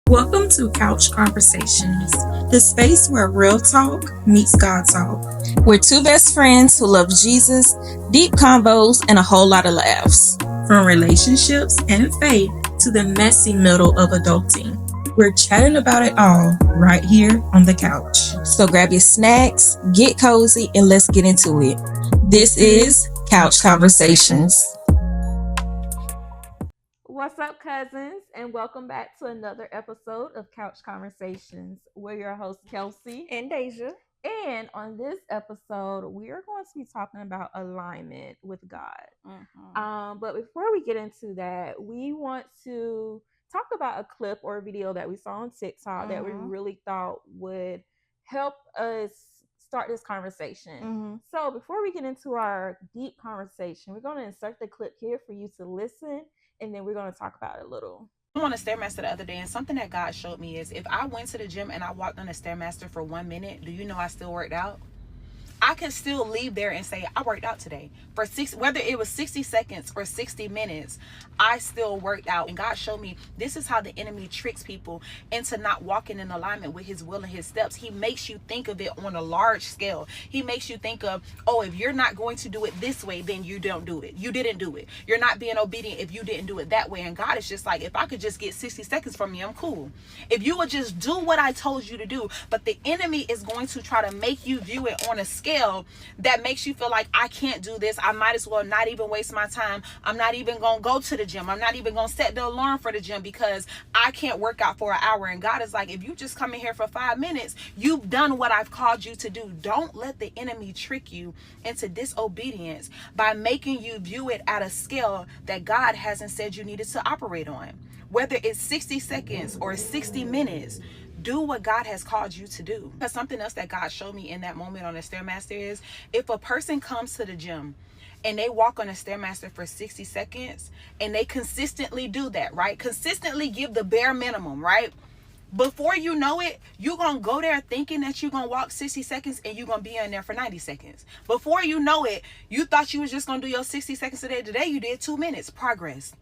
Welcome to Couch Conversations, the space where real talk meets God talk. We're two best friends who love Jesus, deep convos, and a whole lot of laughs. From relationships and faith to the messy middle of adulting, we're chatting about it all right here on the couch. So grab your snacks, get cozy, and let's get into it. This is Couch Conversations. What's up, cousins, and welcome back to another episode of Couch Conversations. We're your hosts, Kelsey and Deja. And on this episode, we are going to be talking about alignment with God. But before we get into that, we want to talk about a clip or a video that we saw on TikTok that we really thought would help us start this conversation. So before we get into our deep conversation, we're going to insert the clip here for you to listen, and then we're going to talk about it a little. I went on a Stairmaster the other day, and something that God showed me is if I went to the gym and I walked on a Stairmaster for 1 minute, do you know I still worked out? I can still leave there and say I worked out today for whether it was 60 seconds or 60 minutes, I still worked out. And God showed me this is how the enemy tricks people into not walking in alignment with his will and his steps. He makes you think of it on a large scale. He makes you think of, oh, if you're not going to do it this way, then you don't do it. You didn't do it. You're not being obedient if you didn't do it that way. And God is just like, if I could just get 60 seconds from you, I'm cool. If you would just do what I told you to do. But the enemy is going to try to make you view it on a scale that makes you feel like I can't do this. I might as well not even waste my time. I'm not even gonna go to the gym. I'm not even gonna set the alarm for the gym because I can't work out for an hour. And God is like, if you just come in here for 5 minutes, you've done what I've called you to do. Don't let the enemy trick you into disobedience by making you view it at a scale that God hasn't said you needed to operate on. Whether it's 60 seconds or 60 minutes, do what God has called you to do. Because something else that God showed me in that moment on the Stairmaster is if a person comes to the gym and they walk on a Stairmaster for 60 seconds and they consistently do that, right? Consistently give the bare minimum, right? Before you know it, you're going to go there thinking that you're going to walk 60 seconds and you're going to be in there for 90 seconds. Before you know it, you thought you was just going to do your 60 seconds a day. Today you did 2 minutes. Progress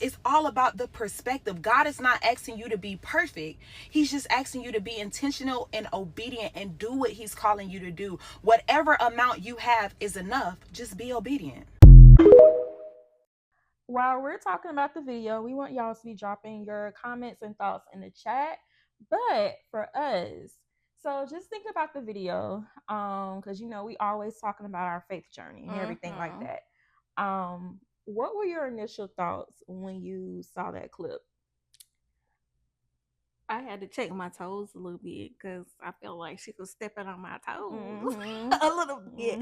is all about the perspective. God is not asking you to be perfect. He's just asking you to be intentional and obedient and do what he's calling you to do. Whatever amount you have is enough. Just be obedient. While we're talking about the video, we want y'all to be dropping your comments and thoughts in the chat. But for us, so just think about the video, because we always talking about our faith journey and everything like that. What were your initial thoughts when you saw that clip? I had to check my toes a little bit because I felt like she was stepping on my toes a little bit.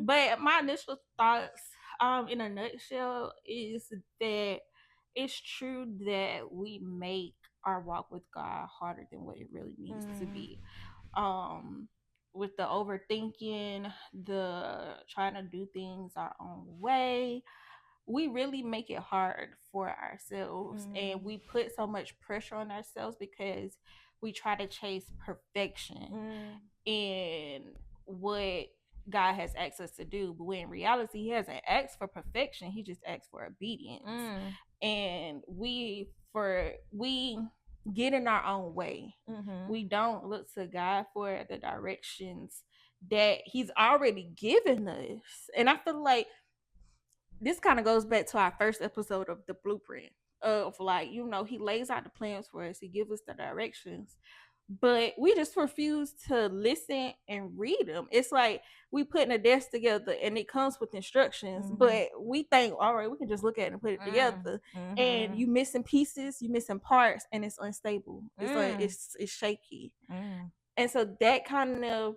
But my initial thoughts, in a nutshell, is that it's true that we make our walk with God harder than what it really needs to be. With the overthinking, the trying to do things our own way, we really make it hard for ourselves, and we put so much pressure on ourselves because we try to chase perfection in what God has asked us to do. But when in reality, he hasn't asked for perfection, he just asked for obedience. And we get in our own way. We don't look to God for the directions that he's already given us. And I feel like this kind of goes back to our first episode of the blueprint of he lays out the plans for us. He gives us the directions, but we just refuse to listen and read them. It's like we putting a desk together and it comes with instructions, but we think, all right, we can just look at it and put it together. And you missing pieces, you missing parts, and it's unstable. It's like it's shaky. And so that kind of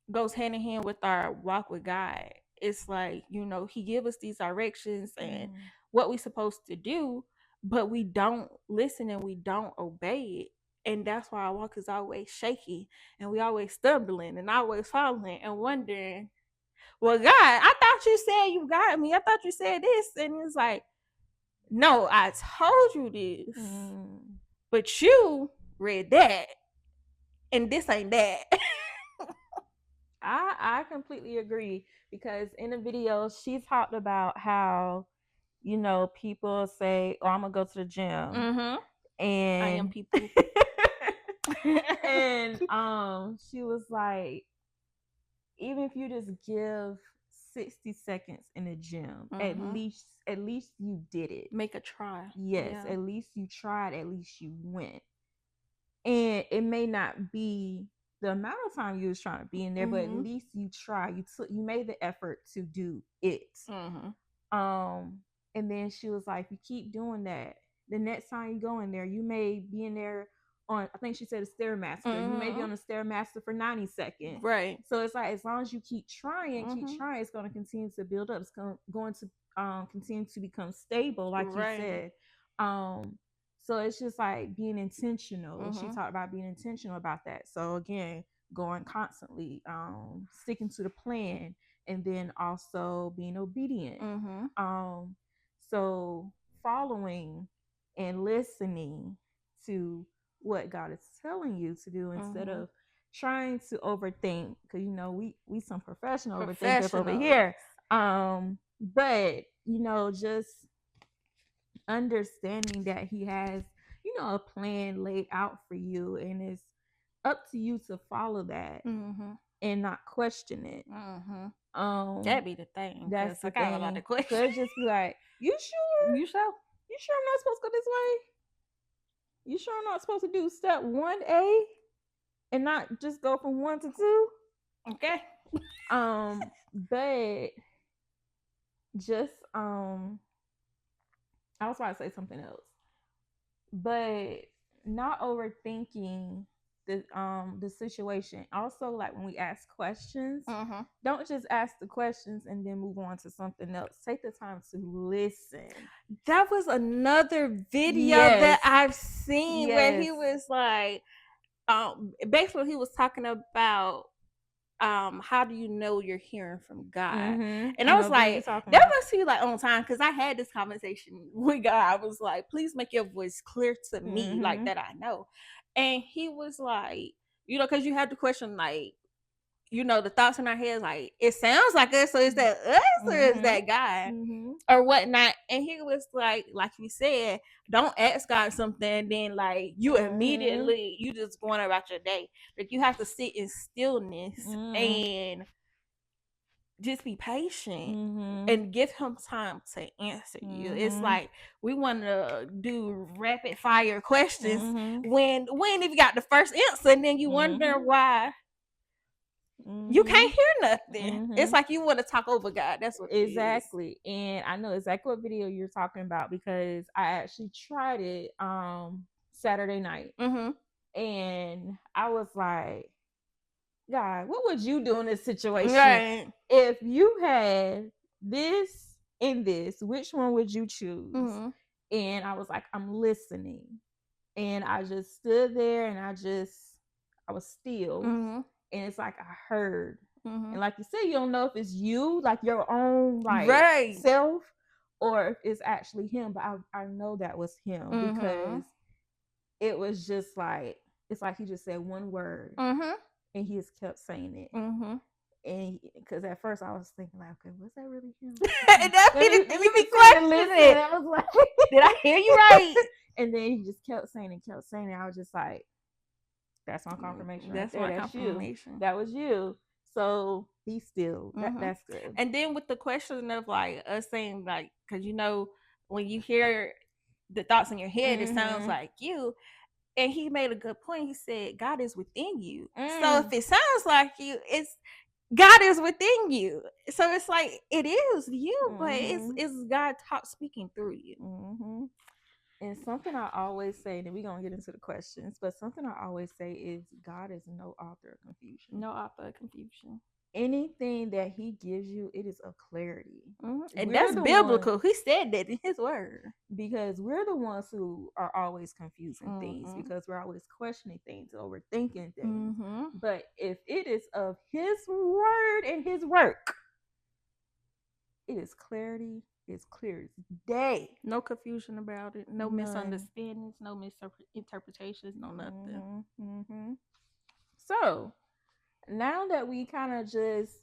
goes hand in hand with our walk with God. It's like, he give us these directions and what we supposed to do, but we don't listen and we don't obey it. And that's why our walk is always shaky and we always stumbling and always falling and wondering, well, God, I thought you said you got me. I thought you said this. And it's like, no, I told you this, but you read that and this ain't that. I completely agree, because in the video she talked about how people say, oh, I'm gonna go to the gym, And I am people. and she was like, even if you just give 60 seconds in the gym, at least you did it. Make a try. Yes, at least you tried, at least you went. And it may not be the amount of time you was trying to be in there, but at least you try. You made the effort to do it. And then she was like, you keep doing that. The next time you go in there, you may be in there on, I think she said a Stairmaster. You may be on a Stairmaster for 90 seconds. Right. So it's like, as long as you keep trying, it's going to continue to build up. It's going to continue to become stable, like you said. So it's just like being intentional. She talked about being intentional about that. So again, going constantly, sticking to the plan, and then also being obedient. So following and listening to what God is telling you to do instead of trying to overthink, because we some professional overthinkers over here. But just understanding that He has a plan laid out for you, and it's up to you to follow that and not question it. That'd be the thing. That's the I got a lot thing. of questions. Could just be like, you sure? You sure? You sure I'm not supposed to go this way? You sure I'm not supposed to do step 1A and not just go from 1 to 2? Okay. But just I was about to say something else, but not overthinking the situation. Also, like when we ask questions, don't just ask the questions and then move on to something else. Take the time to listen. That was another video that I've seen where he was like, basically he was talking about how do you know you're hearing from God? And I was like, that must be like on time, because I had this conversation with God. I was like, please make your voice clear to me, like that I know. And he was like, because you had the question like, the thoughts in our heads, like, it sounds like us, so is that us or is that God or whatnot? And he was like you said, don't ask God something and then like you immediately you just going about your day. Like you have to sit in stillness and just be patient and give Him time to answer you. It's like we want to do rapid fire questions when if you got the first answer and then you wonder why you can't hear nothing. It's like you want to talk over God. That's what exactly. And I know exactly what video you're talking about, because I actually tried it Saturday night. And I was like, God, what would you do in this situation? If you had this and this, which one would you choose? And I was like, I'm listening. And I just stood there and I was still. And it's like I heard. And like you said, you don't know if it's you, like your own self, or if it's actually Him. But I know that was Him, because it was just like, it's like He just said one word and He just kept saying it. And because at first I was thinking like, okay, was that really Him? Let me be questioning. I was like, did I hear you right? And then He just kept saying it. I was just like, that's my confirmation. That's right my confirmation. You. That was you. So be still. That's good. And then with the question of like us saying like, because when you hear the thoughts in your head, it sounds like you. And he made a good point. He said, God is within you. So if it sounds like you, it's God is within you. So it's like it is you, but it's God speaking through you. And something I always say, and we're going to get into the questions, but something I always say is God is no author of confusion. No author of confusion. Anything that He gives you, it is of clarity. And that's biblical. He said that in His word. Because we're the ones who are always confusing things, because we're always questioning things, overthinking things. But if it is of His word and His work, it is clarity. It's clear as day. No confusion about it. No misunderstandings. No misinterpretations. No nothing. So now that we kind of just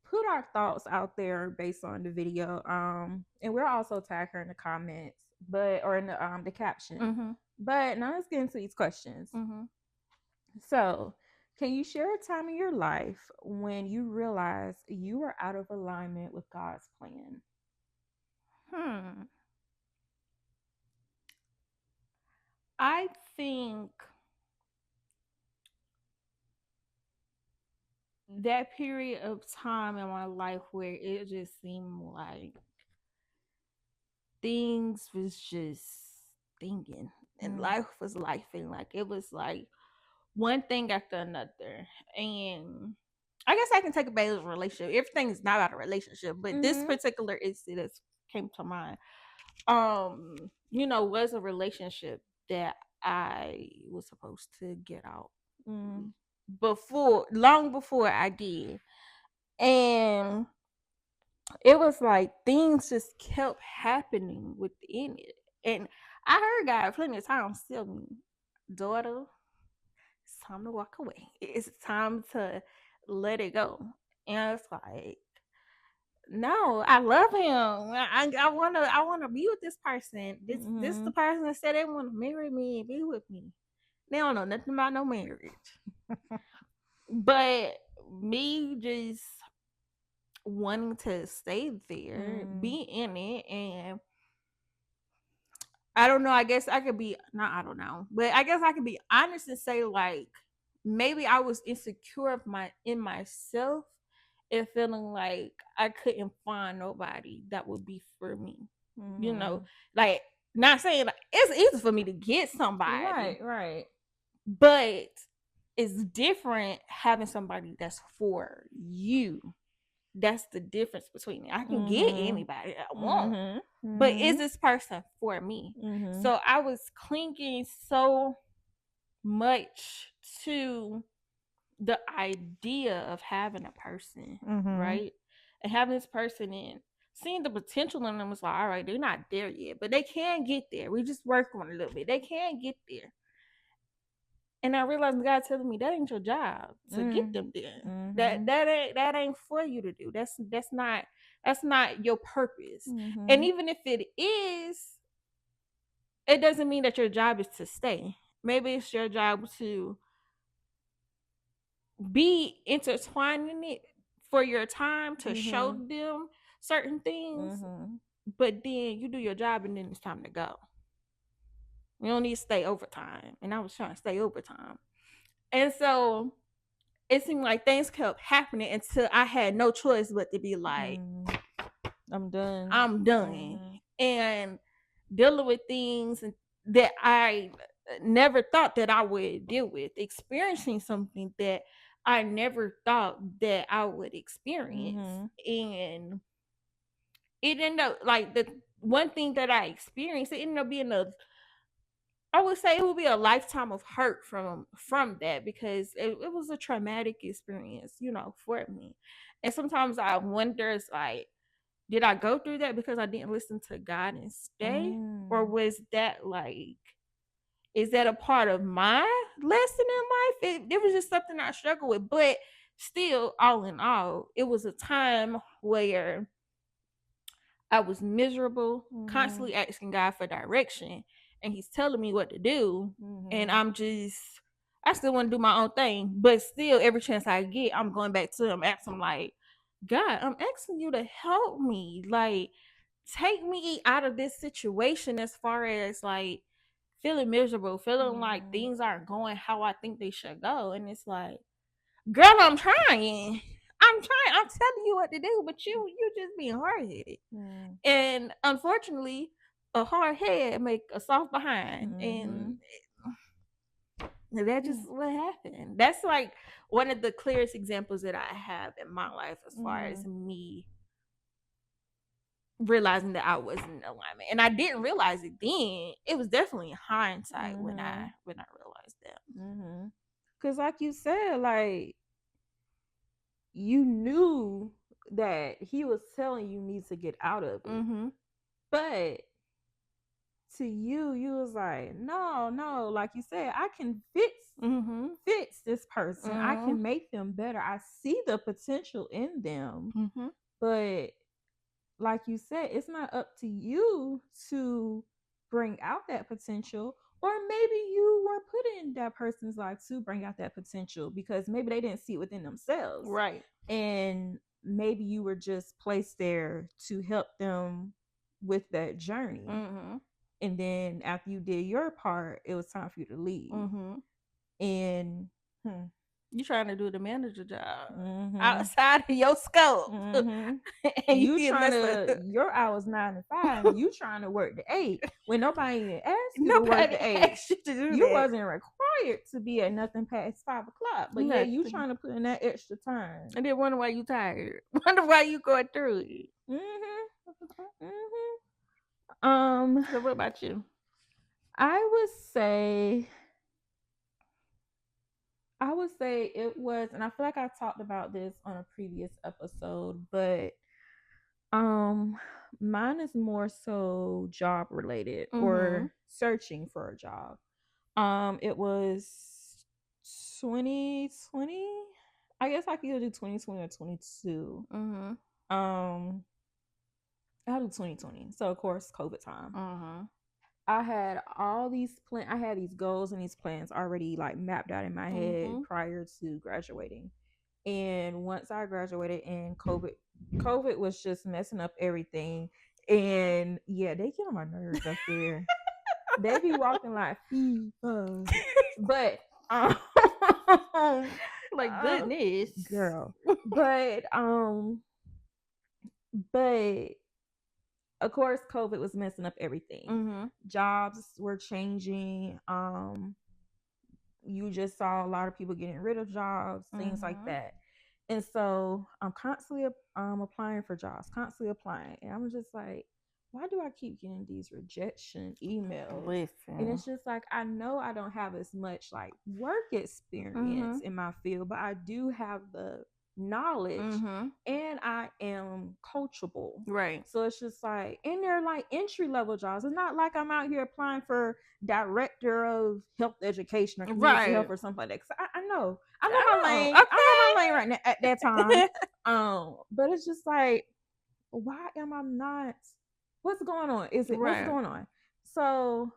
put our thoughts out there based on the video, and we'll also tag her in the comments, or in the caption. But now let's get into these questions. So, can you share a time in your life when you realized you were out of alignment with God's plan? I think that period of time in my life where it just seemed like things was just thinking and life was lifing. Like it was like one thing after another. And I guess I can take it back as a relationship. Everything is not about a relationship, but this particular incident came to mind. Was a relationship that I was supposed to get out long before I did. And it was like things just kept happening within it. And I heard God plenty of times tell me, daughter, it's time to walk away. It's time to let it go. And it's like, no, I love him. I wanna be with this person. This the person that said they want to marry me and be with me. They don't know nothing about no marriage. But me just wanting to stay there, be in it, and I don't know. I guess I could be not. I don't know, but I guess I could be honest and say like maybe I was insecure in myself and feeling like I couldn't find nobody that would be for me. Like not saying like, it's easy for me to get somebody, Right. but it's different having somebody that's for you. That's the difference between it. I can get anybody I want, but is this person for me? So I was clinging so much to the idea of having a person, right? And having this person in seeing the potential in them was like, all right, they're not there yet, but they can get there. We just work on it a little bit. They can get there. And I realized God telling me that ain't your job to get them there. That ain't for you to do. That's not your purpose. And even if it is, it doesn't mean that your job is to stay. Maybe it's your job to be intertwined in it for your time to show them certain things. But then you do your job and then it's time to go. You don't need to stay overtime. And I was trying to stay overtime. And so it seemed like things kept happening until I had no choice but to be like, I'm done. And dealing with things that I never thought that I would deal with, experiencing something that I never thought that I would experience. And it ended up like the one thing that I experienced, it ended up being I would say it would be a lifetime of hurt from that because it was a traumatic experience, for me. And sometimes I wonder, it's like, did I go through that because I didn't listen to God and stay? Or was that like, is that a part of my lesson in life? It was just something I struggled with. But still, all in all, it was a time where I was miserable, constantly asking God for direction, and He's telling me what to do. And I still want to do my own thing, but still, every chance I get, I'm going back to Him, asking Him, like, God, I'm asking you to help me. Like, take me out of this situation as far as like feeling miserable, feeling like things aren't going how I think they should go. And it's like, girl, I'm trying. I'm telling you what to do, but you just being hard headed. And unfortunately, a hard head make a soft behind, and that's just what happened. That's like one of the clearest examples that I have in my life as far as me realizing that I wasn't in alignment. And I didn't realize it then. It was definitely hindsight when I realized that. Because like you said, like you knew that He was telling you need to get out of it. But to you was like, no, like you said, I can fix this person. I can make them better. I see the potential in them. But like you said, it's not up to you to bring out that potential. Or maybe you were put in that person's life to bring out that potential because maybe they didn't see it within themselves. Right. And maybe you were just placed there to help them with that journey. Mm-hmm. And then after you did your part, it was time for you to leave. Mm-hmm. And you trying to do the manager job outside of your scope. And you trying to, your hours 9 to 5, you trying to work the 8 when nobody even asked you to work the 8. You wasn't required to be at nothing past 5 o'clock, but yeah, you trying to put in that extra time. And then wonder why you tired. Wonder why you going through it. So what about you? I would say it was, and I feel like I talked about this on a previous episode, but mine is more so job related or searching for a job. It was 2020. I guess I could either do 2020 or 22. I'll do 2020. So of course, COVID time. I had all these I had these goals and these plans already like mapped out in my head prior to graduating. And once I graduated and COVID was just messing up everything. And yeah, they get on my nerves up there. They be walking like FIFA. But like goodness. Girl. But of course, COVID was messing up everything. Jobs were changing. You just saw a lot of people getting rid of jobs, things like that. And so I'm constantly applying for jobs, constantly applying. And I'm just like, why do I keep getting these rejection emails? Listen. And it's just like, I know I don't have as much like work experience in my field, but I do have the knowledge and I am coachable. Right. So it's just like, and they're like entry level jobs. It's not like I'm out here applying for director of health education or community health or something like that. Cause I know my lane. Okay. I know my lane right now at that time. But it's just like, why am I not? What's going on? What's going on? So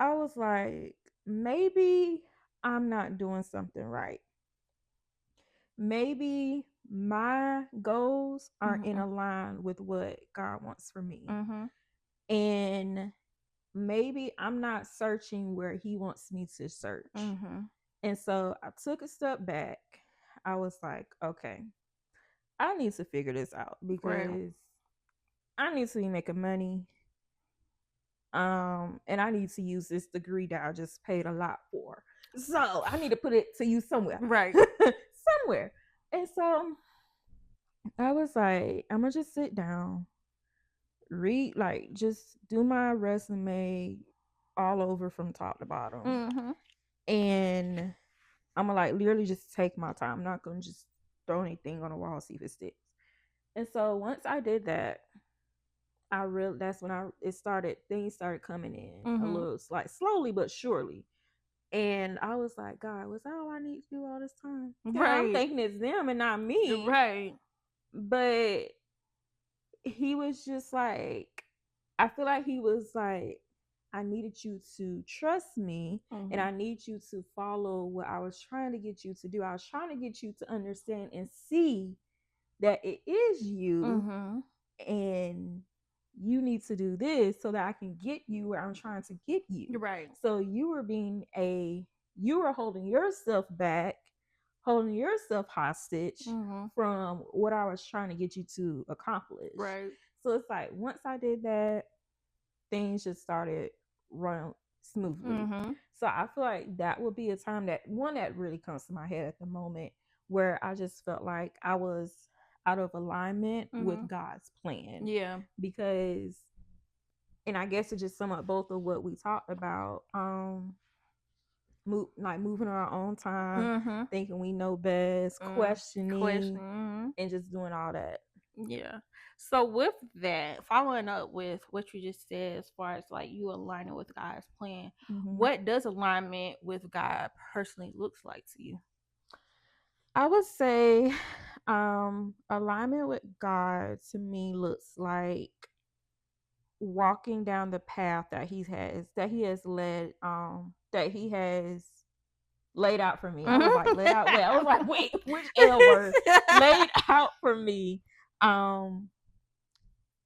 I was like, maybe I'm not doing something right. Maybe my goals aren't in line with what God wants for me. And maybe I'm not searching where He wants me to search. And so I took a step back. I was like, okay, I need to figure this out because I need to be making money. And I need to use this degree that I just paid a lot for. So I need to put it to use somewhere. Right. Somewhere. And so I was like, I'm gonna just sit down, read, like just do my resume all over from top to bottom. And I'm gonna like literally just take my time. I'm not gonna just throw anything on the wall, see if it sticks. And so once I did that, that's when things started coming in a little, like slowly but surely. And I was like, God, was that all I need to do all this time? Yeah, I'm thinking it's them and not me. Right. But He was just like, I feel like He was like, I needed you to trust me and I need you to follow what I was trying to get you to do. I was trying to get you to understand and see that it is you and you need to do this so that I can get you where I'm trying to get you. Right. So you were holding yourself back, holding yourself hostage from what I was trying to get you to accomplish. Right. So it's like, once I did that, things just started running smoothly. So I feel like that would be a time that really comes to my head at the moment where I just felt like I was out of alignment with God's plan. Yeah. Because, and I guess to just sum up both of what we talked about, moving on our own time, thinking we know best, questioning, and just doing all that. Yeah. So with that, following up with what you just said, as far as like you aligning with God's plan, what does alignment with God personally looks like to you? I would say alignment with God to me looks like walking down the path that he has laid out for me. I was like, laid out. Wait, I was like, wait, which L word? Laid out for me.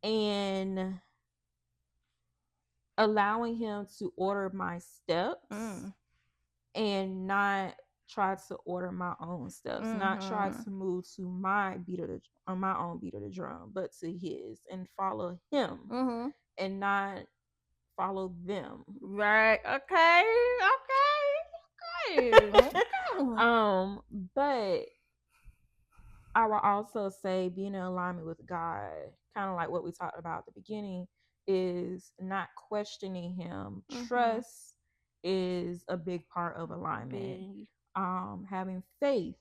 And allowing him to order my steps and not try to order my own steps, not try to move to my own beat of the drum, but to his, and follow him and not follow them. Right. Okay. But I will also say being in alignment with God, kind of like what we talked about at the beginning, is not questioning him. Trust is a big part of alignment. Having faith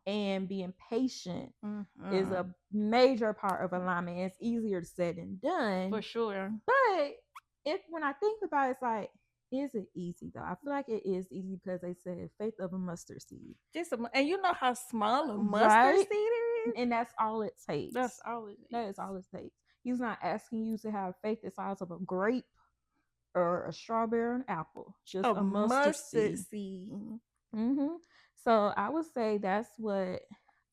and being patient is a major part of alignment. It's easier said than done. For sure. But when I think about it, it's like, is it easy though? I feel like it is easy because they said faith of a mustard seed. And you know how small a mustard seed is? And that's all it takes. That's all it is. That is all it takes. He's not asking you to have faith the size of a grape or a strawberry or an apple. Just a mustard seed. So I would say that's what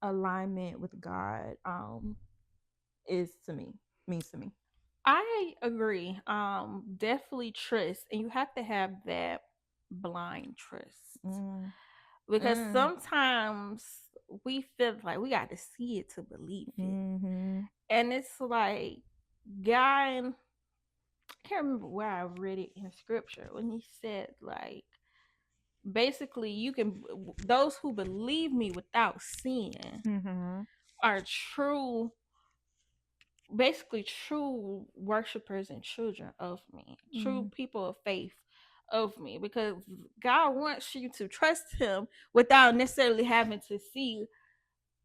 alignment with God is to me, means to me. I agree. Definitely trust, and you have to have that blind trust because sometimes we feel like we got to see it to believe it, and it's like God. I can't remember where I read it in scripture when he said, like, basically, those who believe me without seeing are true worshipers and children of me, true people of faith of me, because God wants you to trust him without necessarily having to see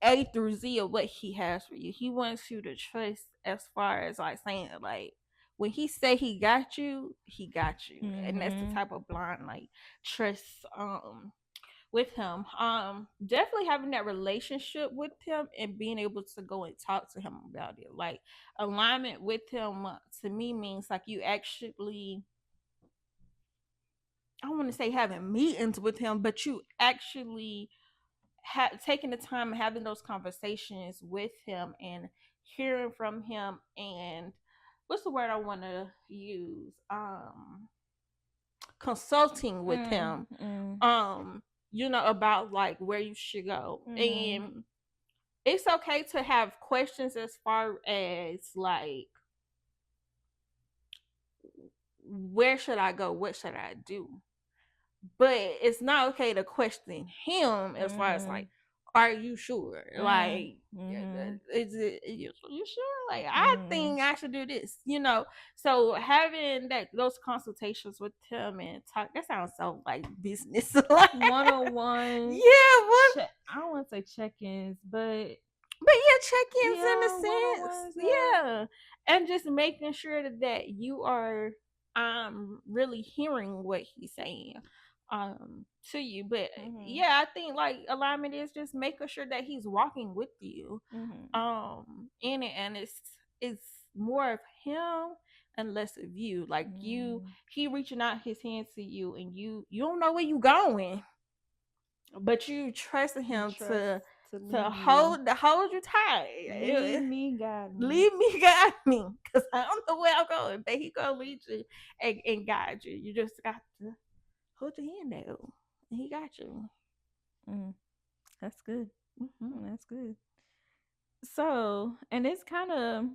A through Z of what he has for you. He wants you to trust as far as like saying, like, when he say he got you, and that's the type of blind like trust with him. Definitely having that relationship with him and being able to go and talk to him about it. Like, alignment with him to me means like you actually, I don't want to say having meetings with him, but you actually taking the time and having those conversations with him and hearing from him, and what's the word I want to use? Consulting with him. About like where you should go. And it's okay to have questions as far as like, where should I go? What should I do? But it's not okay to question him as far as like, are you sure? Like, is it, you sure? Like, I think I should do this, So having those consultations with him and talk, that sounds so like business, like 101. Yeah, I don't want to say check-ins, but yeah, check-ins in a sense. Yeah. And just making sure that you are really hearing what he's saying to you. But yeah, I think like alignment is just making sure that he's walking with you in it, and it's more of him and less of you. Like he reaching out his hand to you, and you don't know where you going, but you trust him to hold you tight. Lead me, guide me, because I don't know where I'm going, but he gonna lead you and guide you. You just got to hold your hand out, and he got you. That's good. That's good. So, and it's kind of,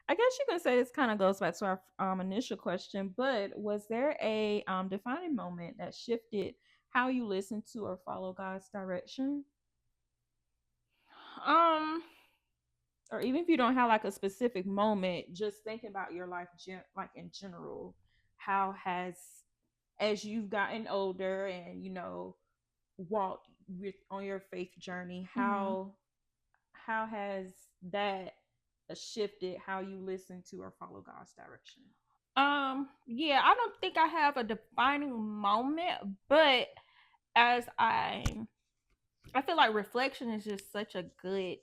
I guess you can say this kind of goes back to our initial question, but was there a defining moment that shifted how you listen to or follow God's direction? Or even if you don't have like a specific moment, just thinking about your life, like in general, how has, as you've gotten older and walked on your faith journey, how has that shifted how you listen to or follow God's direction? Yeah, I don't think I have a defining moment, but as I feel like reflection is just such a good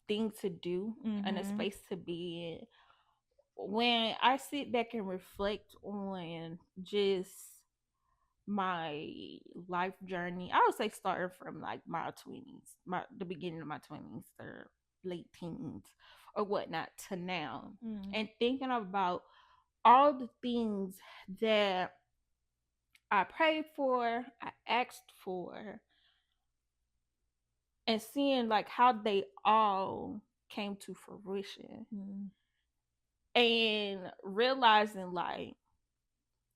thing to do and a space to be in when I sit back and reflect on just my life journey, I would say starting from like my 20s, the beginning of my 20s or late teens or whatnot to now, and thinking about all the things that I prayed for, I asked for, and seeing like how they all came to fruition, and realizing like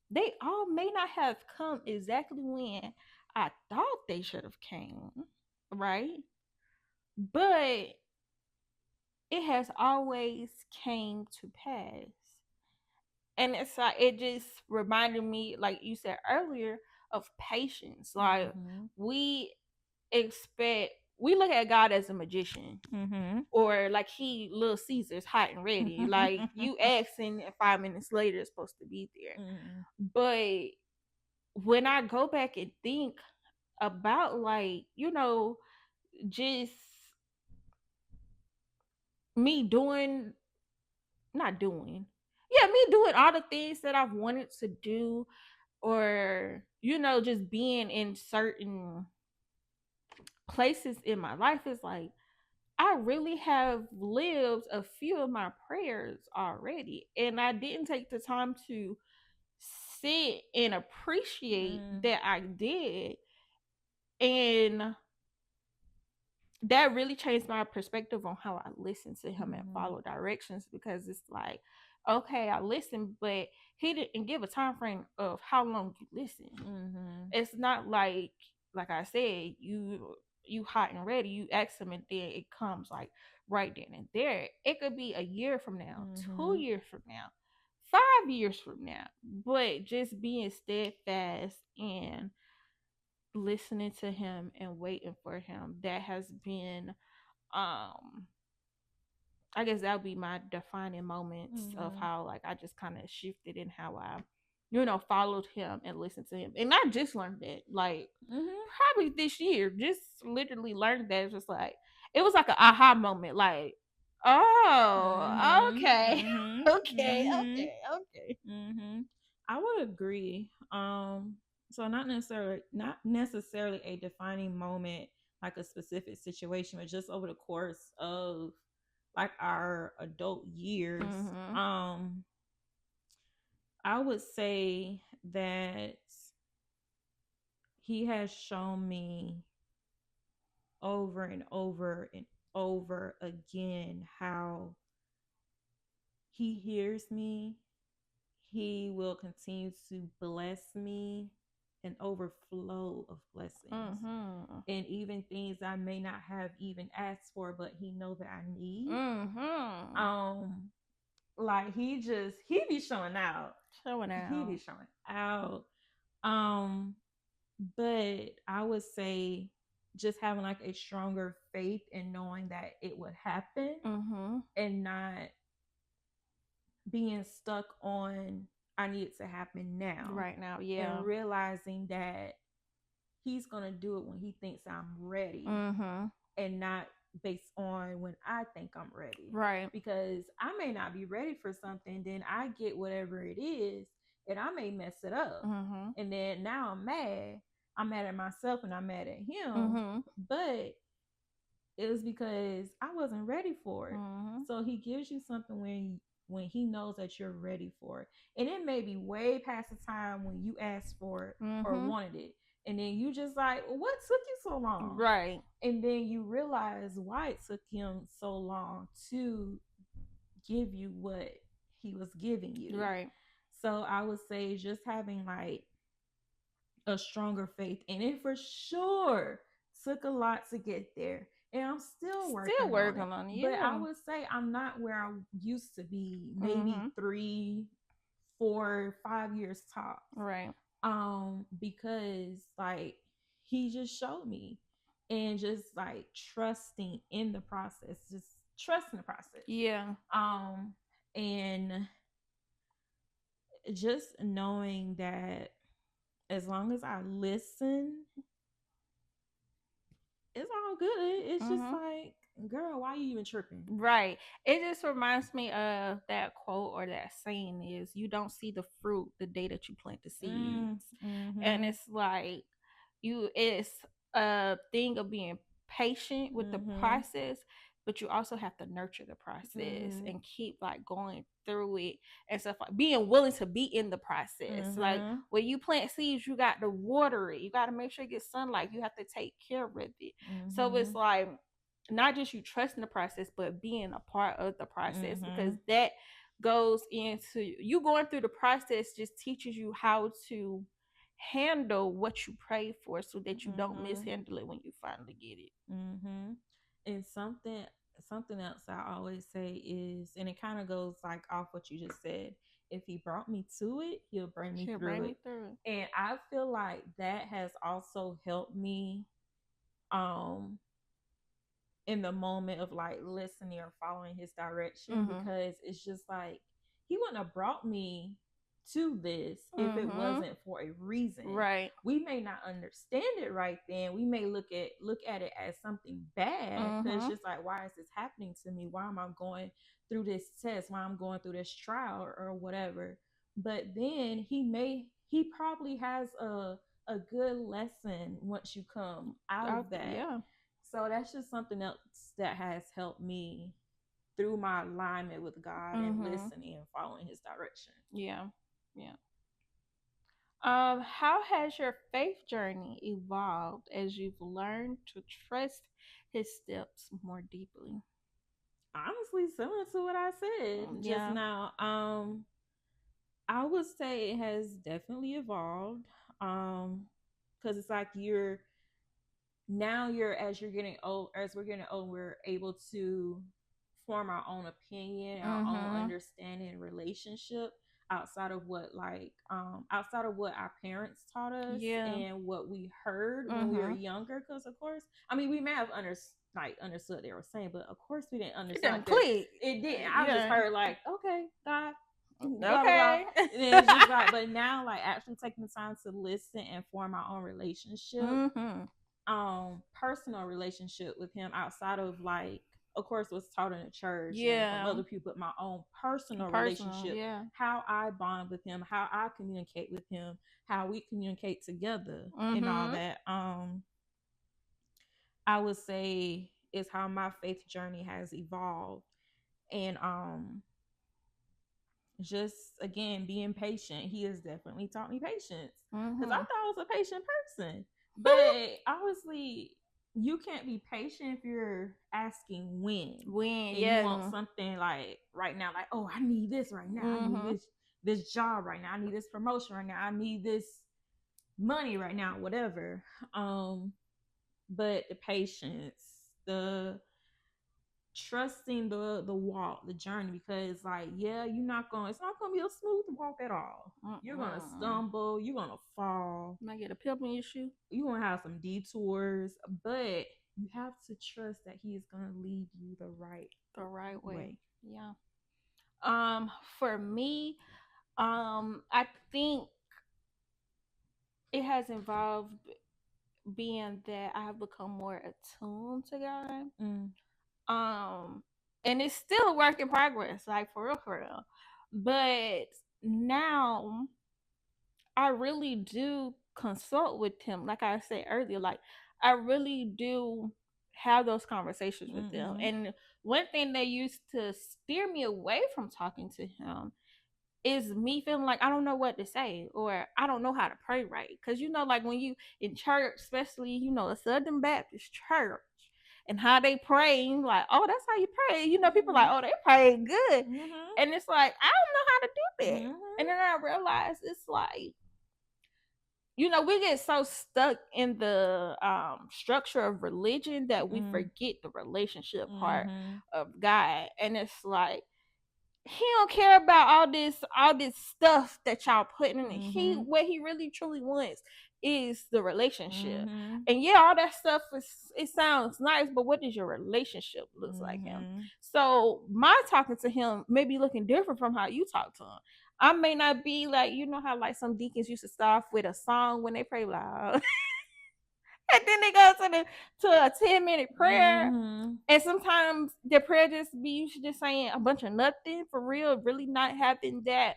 they all may not have come exactly when I thought they should have came, right? But it has always came to pass. And it's like it just reminded me, like you said earlier, of patience. Like we expect we look at God as a magician. Or like he Little Caesar's hot and ready. Like you asking and 5 minutes later it's supposed to be there. But when I go back and think about like, just me doing not doing. Yeah, me doing all the things that I've wanted to do, or just being in certain places in my life is like I really have lived a few of my prayers already, and I didn't take the time to sit and appreciate that I did. And that really changed my perspective on how I listen to him and follow directions, because it's like, okay, I listened, but he didn't give a time frame of how long you listen. It's not like I said, you hot and ready, you ask him and then it comes like right then and there. It could be a year from now, 2 years from now, 5 years from now, but just being steadfast and listening to him and waiting for him, that has been I guess that would be my defining moments of how like I just kind of shifted in how I followed him and listened to him. And I just learned that like probably this year, just literally learned that. It's just like it was like an aha moment, like, oh, okay. Okay. I would agree. So not necessarily a defining moment, like a specific situation, but just over the course of like our adult years. I would say that he has shown me over and over and over again how he hears me. He will continue to bless me, an overflow of blessings, and even things I may not have even asked for, but he know that I need. Like he be showing out. He be showing out. But I would say just having like a stronger faith in knowing that it would happen, and not being stuck on I need it to happen now. Right now, yeah. And realizing that he's gonna do it when he thinks I'm ready, and not based on when I think I'm ready. Right. Because I may not be ready for something, then I get whatever it is, and I may mess it up. And then now I'm mad. I'm mad at myself and I'm mad at him. But it was because I wasn't ready for it. So he gives you something when he knows that you're ready for it. And it may be way past the time when you asked for it or wanted it. And then you just like, well, what took you so long? Right. And then you realize why it took him so long to give you what he was giving you. Right. So I would say just having like a stronger faith. And it for sure took a lot to get there. And I'm still working on it. But I would say I'm not where I used to be, maybe 3, 4, 5 years top. Right. Because like he just showed me, and just like trusting in the process, just trusting the process. Yeah. And just knowing that as long as I listen it's all good. It's just like, girl, why you even tripping? Right. It just reminds me of that quote or that saying is, you don't see the fruit the day that you plant the seeds. And it's like, it's a thing of being patient with the process, but you also have to nurture the process and keep like going through it and stuff, like being willing to be in the process. Like when you plant seeds, you got to water it, you got to make sure it gets sunlight, you have to take care of it. So it's like not just you trusting the process, but being a part of the process, because that goes into you going through the process, just teaches you how to handle what you pray for so that you don't mishandle it when you finally get it. And something else I always say is, and it kind of goes like off what you just said, if he brought me to it, he'll bring me through it. And I feel like that has also helped me in the moment of like listening or following his direction, because it's just like he wouldn't have brought me to this if it wasn't for a reason. Right. We may not understand it right then. We may look at it as something bad, because it's just like, why is this happening to me? Why am I going through this test? Why I'm going through this trial or whatever? But then he probably has a good lesson once you come out of that. Yeah. So that's just something else that has helped me through my alignment with God and listening and following his direction. Yeah. Yeah. How has your faith journey evolved as you've learned to trust his steps more deeply? Honestly, similar to what I said just now. I would say it has definitely evolved. Because it's like as we're getting old, we're able to form our own opinion, our own understanding and relationship outside of what our parents taught us and what we heard when we were younger. Because of course, I mean, we may have understood what they were saying, but of course we didn't understand. It didn't. I just heard like, okay, God, blah, okay. Blah, blah. And it's just like, but now like actually taking the time to listen and form our own relationship, personal relationship with him outside of like, of course, what's taught in the church and from other people, but my own personal relationship, how I bond with him, how I communicate with him, how we communicate together, and all that. I would say is how my faith journey has evolved, and just again being patient. He has definitely taught me patience, because I thought I was a patient person, but obviously you can't be patient if you're asking when you want something like right now, like, oh, I need this right now, I need this job right now, I need this promotion right now, I need this money right now, whatever. But the patience, the trusting the walk, the journey, because like, it's not gonna be a smooth walk at all. You're gonna stumble, you're gonna fall, you might get a pimple in your shoe, you're gonna have some detours, but you have to trust that he is gonna lead you the right way. For me, I think it has involved being that I have become more attuned to God. And it's still a work in progress, like for real. But now I really do consult with him. Like I said earlier, like I really do have those conversations with them. And one thing that used to steer me away from talking to him is me feeling like I don't know what to say, or I don't know how to pray right. Because like when you in church, especially a Southern Baptist church, and how they pray, like, oh, that's how you pray. People like, oh, they pray good, and it's like I don't know how to do that. And then I realized it's like, we get so stuck in the structure of religion that we forget the relationship part of God, and it's like, he don't care about all this stuff that y'all putting in it. What he really truly wants is the relationship. And all that stuff it sounds nice, but what does your relationship look like him? So my talking to him may be looking different from how you talk to him. I may not be like, how like some deacons used to start off with a song when they pray loud. And then they go to a 10-minute prayer. Mm-hmm. And sometimes the prayer just be you should just saying a bunch of nothing for real, really not having that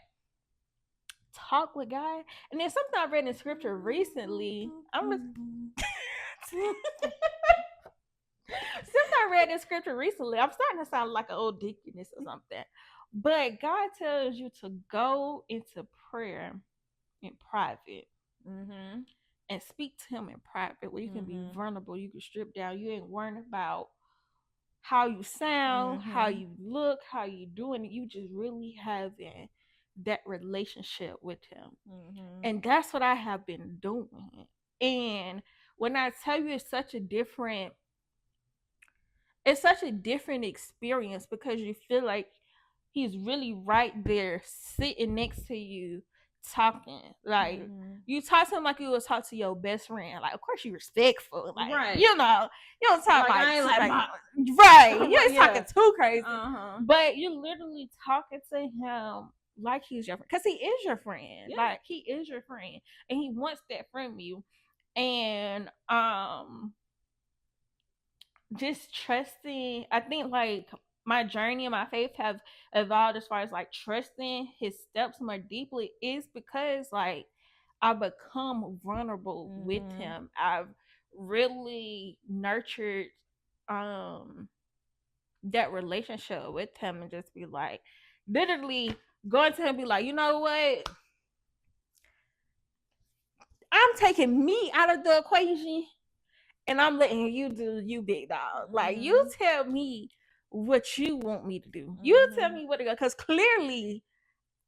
talk with God. And then something I read in scripture recently. Since I read this scripture recently, I'm starting to sound like an old deaconess or something. But God tells you to go into prayer in private. Mm-hmm. And speak to him in private where you can be vulnerable, you can strip down, you ain't worrying about how you sound, how you look, how you doing it. You just really having that relationship with him. And that's what I have been doing. And when I tell you it's such a different experience because you feel like he's really right there sitting next to you talking. Like you talk to him like you would talk to your best friend. Like of course you respectful. Like right. you know, you don't talk like I ain't like my right. You ain't talking too crazy. But you're literally talking to him like he's your friend. Because he is your friend. Yeah. Like he is your friend. And he wants that from you. And just trusting, I think like my journey and my faith have evolved as far as like trusting his steps more deeply is because like I've become vulnerable with him. I've really nurtured that relationship with him and just be like literally going to him and be like, you know what? I'm taking me out of the equation. And I'm letting you do you, big dog. Like, you tell me what you want me to do. You tell me what to go. Because clearly,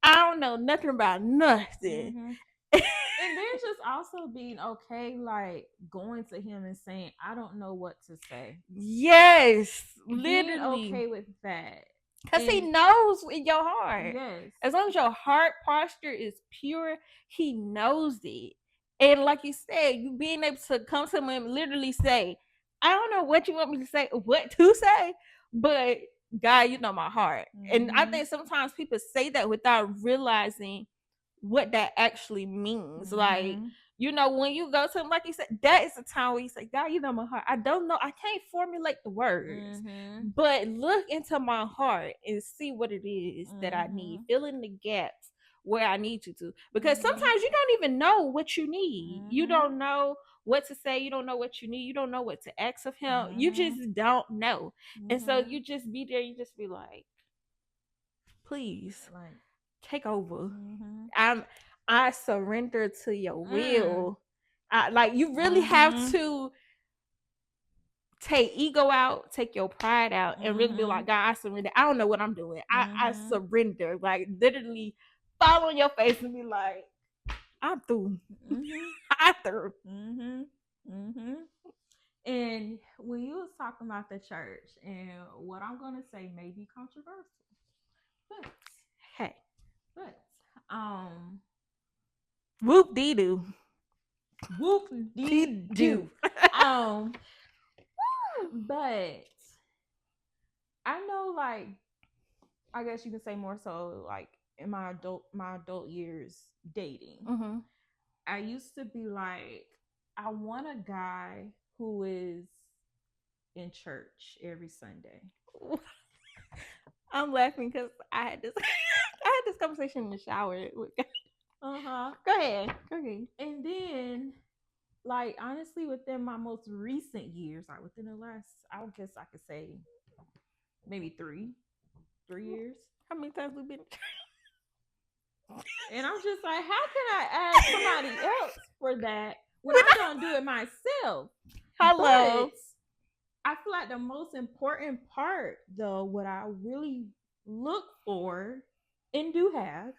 I don't know nothing about nothing. And then just also being okay, like, going to him and saying, I don't know what to say. Yes. Literally. Being okay with that. Because he knows in your heart. Yes. As long as your heart posture is pure, he knows it. And like you said, you being able to come to him and literally say, I don't know what you want me to say, what to say, but God, you know my heart. And I think sometimes people say that without realizing what that actually means. Like, you know, when you go to him, like you said, that is the time where you say, God, you know my heart. I don't know. I can't formulate the words, but look into my heart and see what it is that I need. Fill in the gaps where I need you to. Because sometimes you don't even know what you need. You don't know what to say. You don't know what you need. You don't know what to ask of him. You just don't know. And so you just be there. You just be like, please, like, take over. I surrender to your will. Like you really have to take ego out, take your pride out, and really be like, God, I surrender. I don't know what I'm doing. I surrender. Like literally fall on your face and be like, I'm through. I'm through. And when you was talking about the church, and what I'm gonna say may be controversial, but hey, but whoop dee doo. Whoop dee doo. But I know, like, I guess you can say more so, like in my adult years dating, I used to be like, I want a guy who is in church every Sunday. I'm laughing because I had this conversation in the shower with Go ahead. And then, like, honestly, within my most recent years, like within the last, I guess I could say maybe 3 years. How many times we've been? And I'm just like, how can I ask somebody else for that when I don't do it myself? Hello. But I feel like the most important part, though, what I really look for and do have,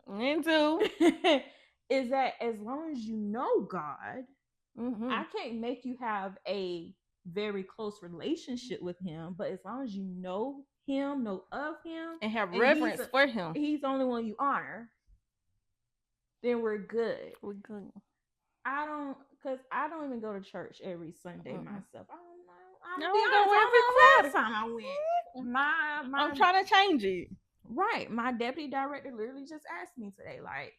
and do, is that as long as you know God, I can't make you have a very close relationship with him, but as long as you know him, know of him, and have reverence for him, he's the only one you honor, then we're good. We're good. I don't even go to church every Sunday myself. I don't know. Every time I went. I'm trying to change it. Right. My deputy director literally just asked me today, like,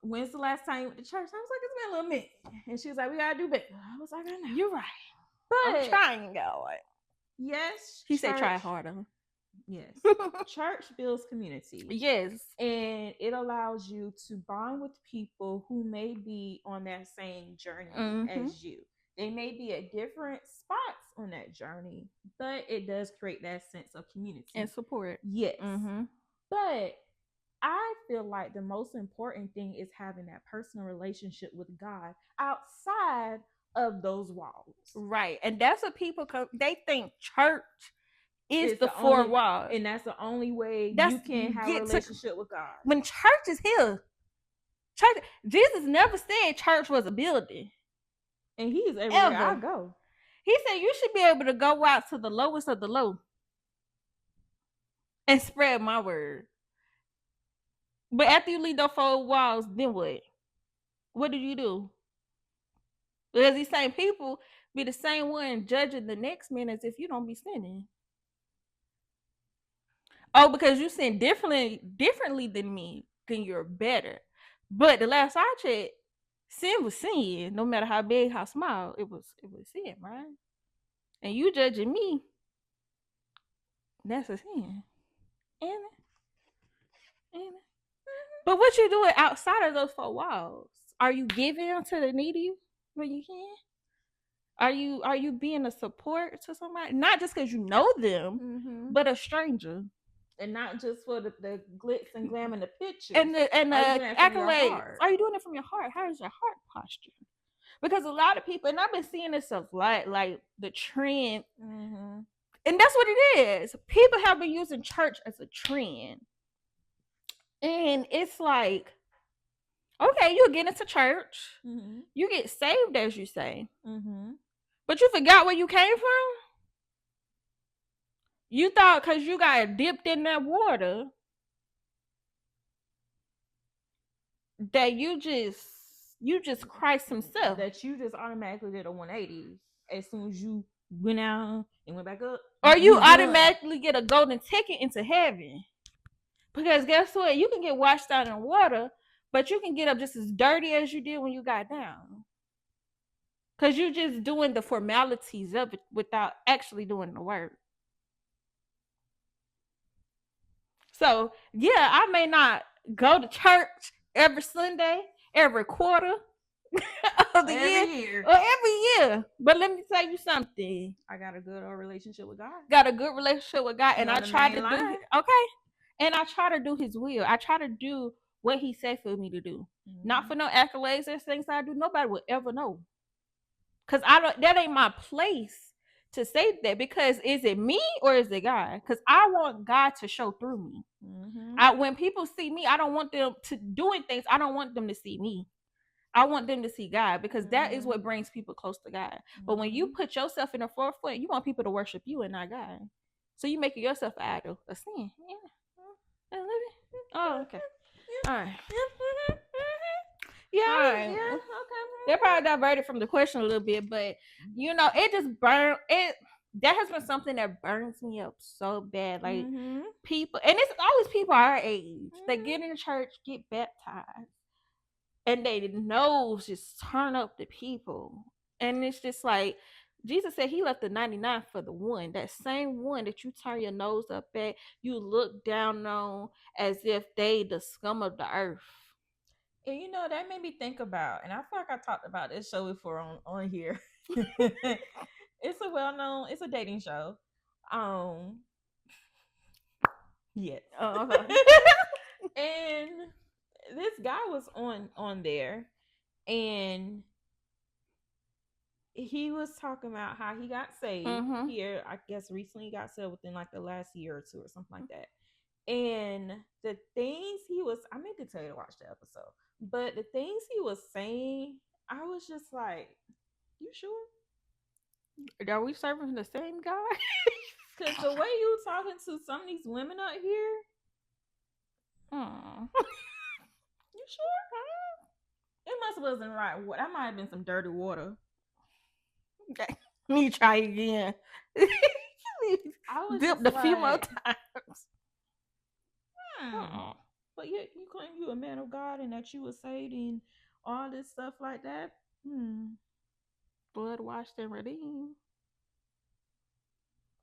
when's the last time you went to church? I was like, it's been a little minute. And she was like, we gotta do better. I was like, I know. You're right. But I'm trying, God. Yes. He said try harder. Yes. Church builds community. Yes. And it allows you to bond with people who may be on that same journey as you. They may be at different spots on that journey, but it does create that sense of community and support. Yes. But I feel like the most important thing is having that personal relationship with God outside of those walls. Right. And that's what people they think church is the four walls. And that's the only way you can have a relationship with God. When church is here. Church, Jesus never said church was a building. And he is everywhere I go. He said you should be able to go out to the lowest of the low and spread my word. But after you leave those four walls, then what? What do you do? Because these same people be the same one judging the next man as if you don't be sinning. Oh, because you sin differently than me, then you're better. But the last I checked, sin was sin. No matter how big, how small, it was sin, right? And you judging me, that's a sin. And but what you doing outside of those four walls? Are you giving to the needy when you can? Are you being a support to somebody? Not just because you know them, but a stranger. And not just for the glitz and glam in the picture. And the accolades. Are you doing it from your heart? How is your heart posture? Because a lot of people, and I've been seeing this a lot, like the trend. And that's what it is. People have been using church as a trend. And it's like, okay, you get into church. You get saved, as you say. But you forgot where you came from? You thought because you got dipped in that water that you just Christ himself. That you just automatically did a 180 as soon as you went out and went back up. Or you automatically get a golden ticket into heaven. Because guess what? You can get washed out in water, but you can get up just as dirty as you did when you got down. Because you're just doing the formalities of it without actually doing the work. So, yeah, I may not go to church every Sunday, every quarter of the year. Or every year. But let me tell you something. I got a good relationship with God. And I try to do And I try to do his will. I try to do what he said for me to do. Not for no accolades or things I do. Nobody will ever know. Because that ain't my place to say that. Because is it me or is it God? Because I want God to show through me. When people see me, I don't want them to doing things. I don't want them to see me. I want them to see God, because that is what brings people close to God. But when you put yourself in the forefront, you want people to worship you and not God. So you make yourself an idol, a sin. Yeah. Oh, okay. All right. Yeah. Okay. They're probably diverted from the question a little bit, but it just that has been something that burns me up so bad. Like people, and it's always people our age that get in church, get baptized, and they nose just turn up the people. And it's just like Jesus said he left the 99 for the one. That same one that you turn your nose up at, you look down on as if they the scum of the earth. And that made me think about, and I feel like I talked about this show before on here. It's a well-known, it's a dating show. Yes. And this guy was on there, and he was talking about how he got saved here. I guess recently got saved within like the last year or two or something like that. And the things I meant to tell you to watch the episode, but the things he was saying, I was just like, you sure? Are we serving the same guy? Because the way you talking to some of these women out here, you sure? It must wasn't right. That might have been some dirty water. Okay. Let me try again. I was dipped a few more times. But yet you claim you a man of God and that you were saved and all this stuff like that. Blood washed and redeemed.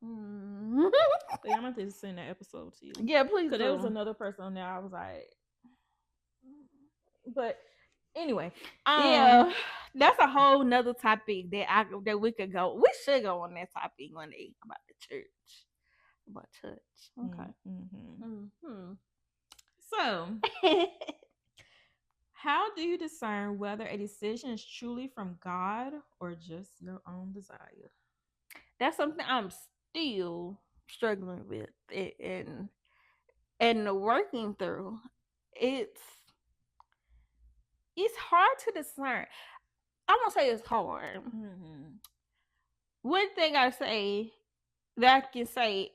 Yeah, I'm going to send that episode to you. Yeah, please. Because there was another person on there. I was like, but anyway, yeah, that's a whole nother topic that we could go. We should go on that topic one day about the church, about church. Okay. So, how do you discern whether a decision is truly from God or just your own desire? That's something I'm still struggling with and working through. It's hard to discern. I'm gonna say it's hard. One thing I say that I can say,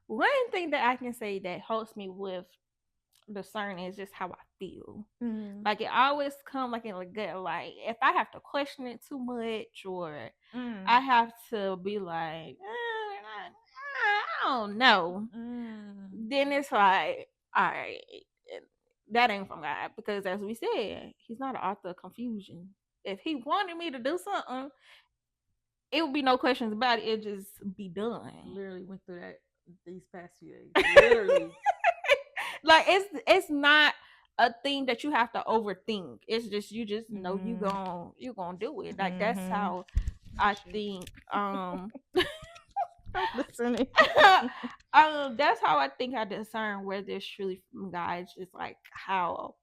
one thing that I can say that helps me with discerning is just how I feel. Like it always comes like in a gut. Like if I have to question it too much, or I have to be like, I don't know, then it's like, all right, that ain't from God, because as we said, He's not an author of confusion. If He wanted me to do something, it would be no questions about it. It'd just be done. Literally went through that these past few days. Literally. Like it's not a thing that you have to overthink. It's just you just know you gonna do it. Like that's how I think. I'm listening. That's how I think I discern whether it's truly from God. It's just like how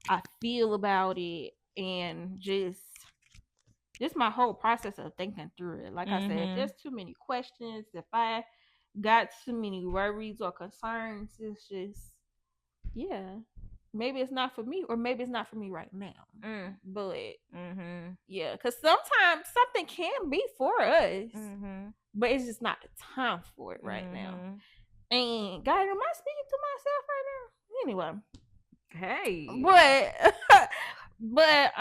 I feel about it, and just my whole process of thinking through it. Like I said, if there's too many questions, if I got too many worries or concerns, it's just, yeah, maybe it's not for me, or maybe it's not for me right now. But yeah, because sometimes something can be for us, but it's just not the time for it right now. And God, am I speaking to myself right now? Anyway, hey, but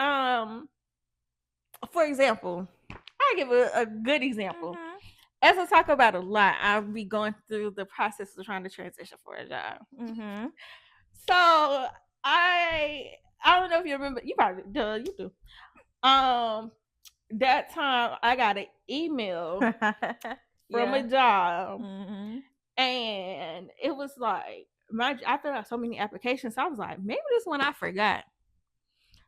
for example, I give a good example. As I talk about a lot, I'll be going through the process of trying to transition for a job. So I don't know if you remember. You probably you do. That time I got an email from a job, and it was like I filled out so many applications. So I was like, maybe this one I forgot.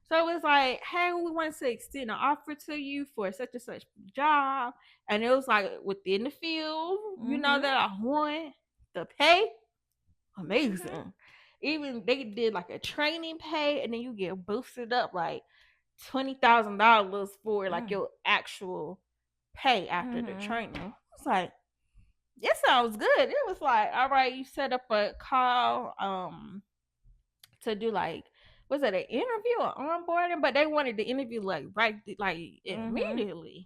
So it was like, hey, we want to extend an offer to you for such and such job. And it was like within the field, you know, that I want. The pay, amazing. Even they did like a training pay, and then you get boosted up like $20,000 for like your actual pay after the training. It's like, this sounds good. It was like, all right, you set up a call to do like, was it an interview or onboarding? But they wanted the interview like immediately.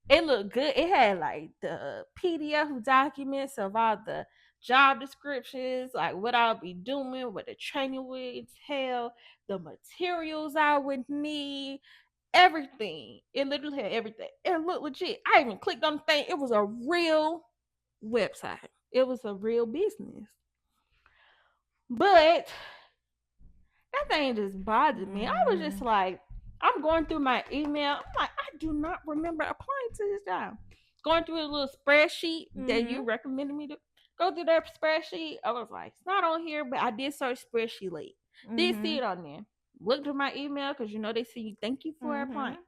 It looked good. It had like the PDF documents of all the job descriptions, like what I'll be doing, what the training would entail, the materials I would need, everything. It literally had everything. It looked legit. I even clicked on the thing. It was a real website. It was a real business. But that thing just bothered me. I was just like, I'm going through my email. I'm like, I do not remember applying to this job. Going through a little spreadsheet that you recommended me to go through that spreadsheet. I was like, it's not on here, but I did search spreadsheet late. Didn't see it on there. Looked at my email because you know they see you. Thank you for applying.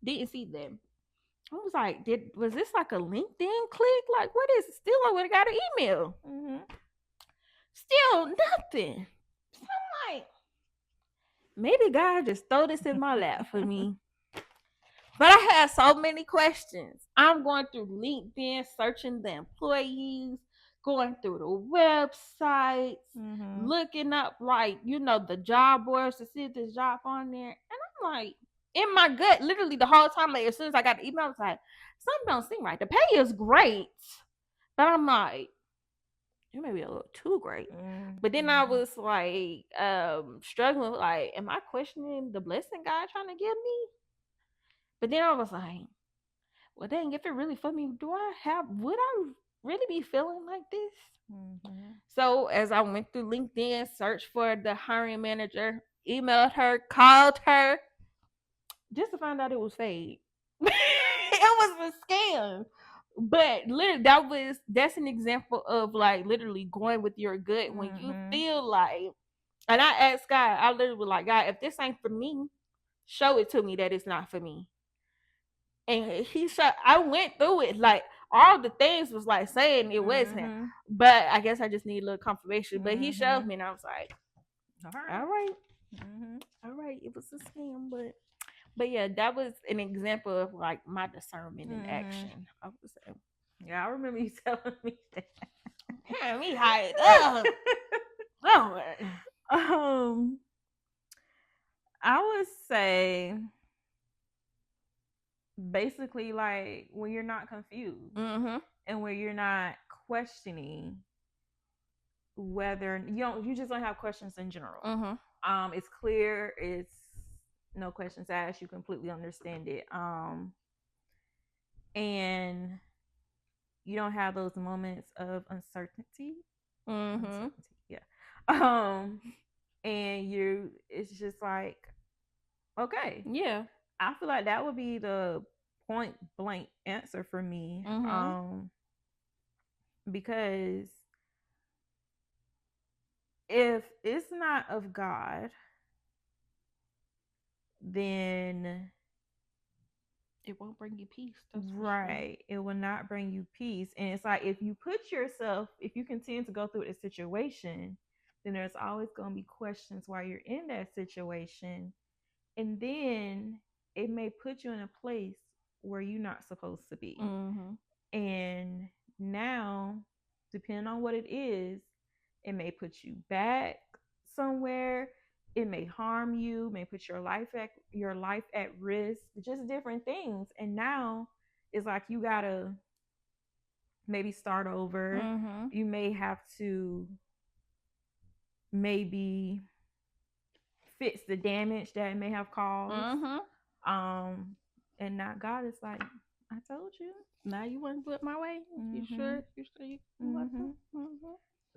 Didn't see them. I was like, was this like a LinkedIn click? Like, what is it? Still, I would have got an email. Still nothing. So I'm like, maybe God just throw this in my lap for me. But I had so many questions. I'm going through LinkedIn, searching the employees, going through the websites, looking up like, you know, the job boards to see if there's job on there. And I'm like, in my gut, literally the whole time, like as soon as I got the email, I was like, something don't seem right. The pay is great. But I'm like, it may be a little too great. But then I was like struggling with like, am I questioning the blessing God trying to give me? But then I was like, well dang, if it really for me, would I really be feeling like this? So as I went through LinkedIn, searched for the hiring manager, emailed her, called her, just to find out it was fake. It was a scam. But literally, that's an example of like literally going with your gut when you feel like. And I asked God, I literally was like, God, if this ain't for me, show it to me that it's not for me. And I went through it, like all the things was like saying it wasn't, but I guess I just need a little confirmation. But he showed me, and I was like, all right, it was a scam, but yeah, that was an example of like my discernment in action. I would say. Yeah, I remember you telling me that. Yeah, me hyped up. I would say basically like when you're not confused and when you're not questioning whether you just don't have questions in general. It's clear, it's no questions asked, you completely understand it. And you don't have those moments of uncertainty. Yeah. And it's just like, okay. Yeah. I feel like that would be the point blank answer for me. Because if it's not of God, then it won't bring you peace. Right. Sure. It will not bring you peace. And it's like if you continue to go through a situation, then there's always going to be questions while you're in that situation. And then it may put you in a place where you're not supposed to be. And now, depending on what it is, it may put you back somewhere. It may harm you, may put your life at risk, just different things. And now it's like you gotta maybe start over. You may have to maybe fix the damage that it may have caused. And now God is like, I told you. Now you want to do it my way? You sure? You sure you want to?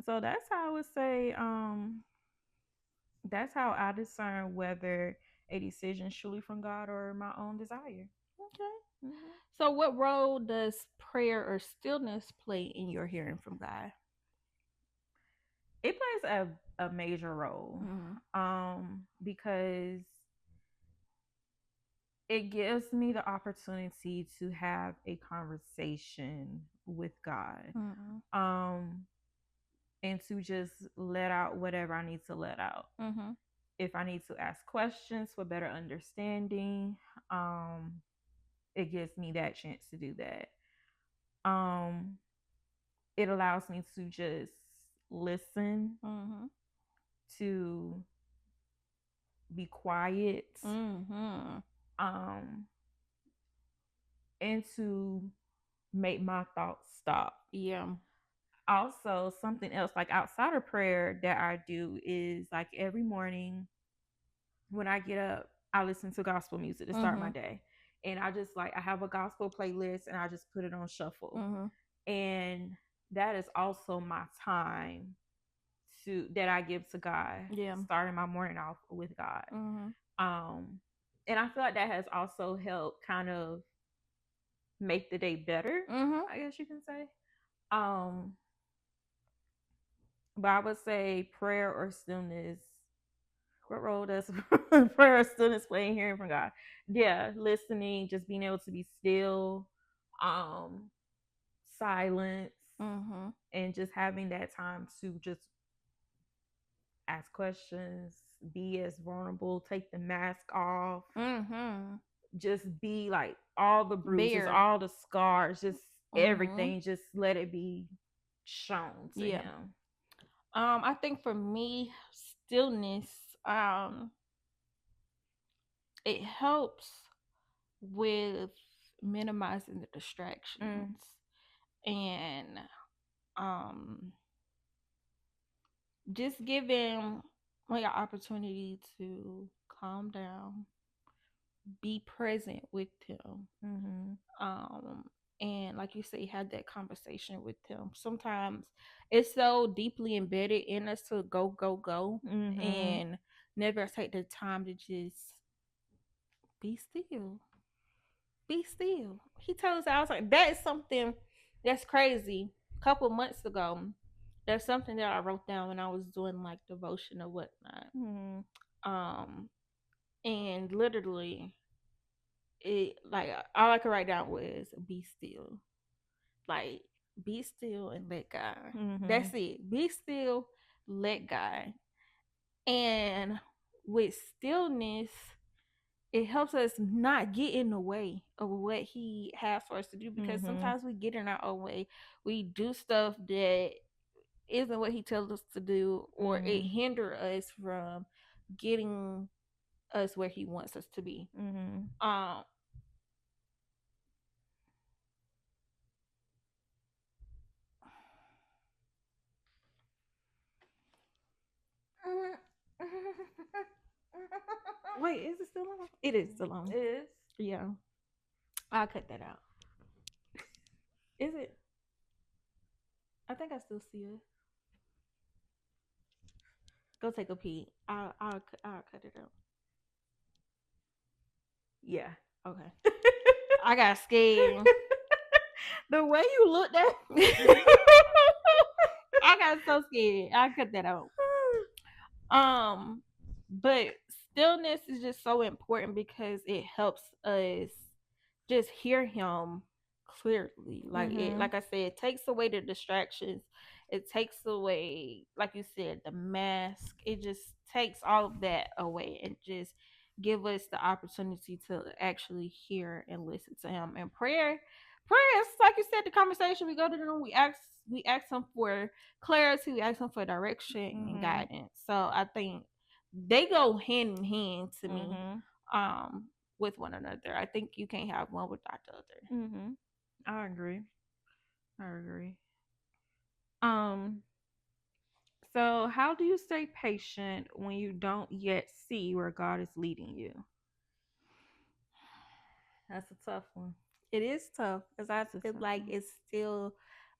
So that's how I would say. That's how I discern whether a decision is truly from God or my own desire. Okay. So what role does prayer or stillness play in your hearing from God? It plays a major role. Because it gives me the opportunity to have a conversation with God. And to just let out whatever I need to let out. If I need to ask questions for better understanding, it gives me that chance to do that. It allows me to just listen, to be quiet, and to make my thoughts stop. Yeah. Also, something else like outside of prayer that I do is like every morning when I get up, I listen to gospel music to start my day. And I have a gospel playlist and I just put it on shuffle. And that is also my time that I give to God. Yeah. Starting my morning off with God. And I feel like that has also helped kind of make the day better, I guess you can say. But I would say prayer or stillness. What role does prayer or stillness play in hearing from God? Yeah, listening, just being able to be still, silence, and just having that time to just ask questions, be as vulnerable, take the mask off, just be like all the bruises, all the scars, just everything, just let it be shown to him. I think for me, stillness, it helps with minimizing the distractions and just giving like an opportunity to calm down, be present with him, and like you say, have that conversation with him. Sometimes it's so deeply embedded in us to go, and never take the time to just be still. Be still. He told us, I was like, that is something that's crazy. A couple months ago, that's something that I wrote down when I was doing like devotion or whatnot. And literally, it like all I could write down was be still. Like, be still and let God. That's it. Be still, let God. And with stillness, it helps us not get in the way of what he has for us to do, because sometimes we get in our own way. We do stuff that isn't what he tells us to do, or it hinder us from getting us where he wants us to be. Wait, is it still on? It is still on. It is? Yeah. I'll cut that out. Is it? I think I still see it. Go take a peek. I'll cut it out. Yeah. Okay. I got scared. The way you looked at me. I got so scared. I cut that out. But stillness is just so important because it helps us just hear him clearly. Like like I said, it takes away the distractions. It takes away, like you said, the mask. It just takes all of that away and just give us the opportunity to actually hear and listen to him. And prayer is, like you said, the conversation. We go to them, we ask him for clarity, we ask him for direction and guidance. So I think they go hand in hand to me. With one another. I think you can't have one without the other. I agree. So how do you stay patient when you don't yet see where God is leading you? That's a tough one. It is tough because I feel like it's still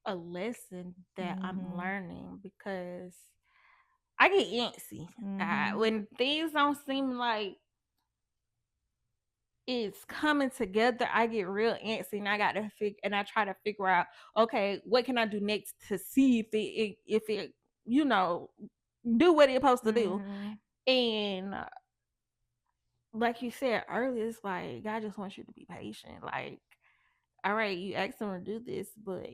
a lesson that I'm learning, because I get antsy when things don't seem like it's coming together. I get real antsy, and I try to figure out, okay, what can I do next to see if it do what it's supposed to do. And like you said earlier, it's like God just wants you to be patient. Like, all right, you asked him to do this, but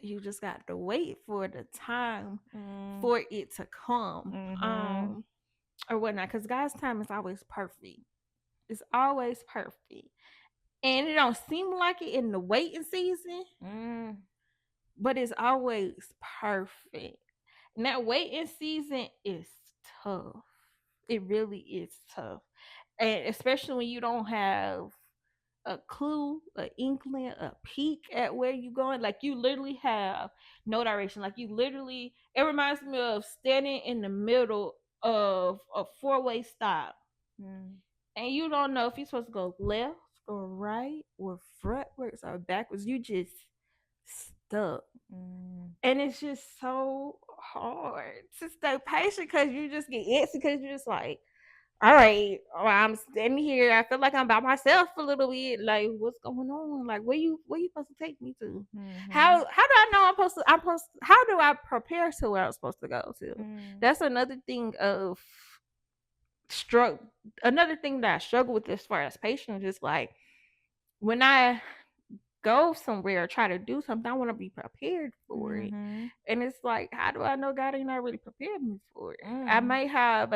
you just got to wait for the time for it to come, or whatnot. Because God's time is always perfect. It's always perfect. And it don't seem like it in the waiting season, but it's always perfect. And that waiting season is tough. It really is tough. And especially when you don't have a clue, an inkling, a peek at where you're going. Like, you literally have no direction. Like, it reminds me of standing in the middle of a four-way stop. And you don't know if you're supposed to go left or right or frontwards or backwards. You just stuck. And it's just so hard to stay patient, because you just get antsy, because you're just like, all right, I'm standing here. I feel like I'm by myself a little bit. Like, what's going on? Like, where you supposed to take me to? How do I know how do I prepare to where I'm supposed to go to? That's another thing another thing that I struggle with as far as patience is, like, when I go somewhere or try to do something, I want to be prepared for it. And it's like, how do I know God ain't already prepared me for it? I may have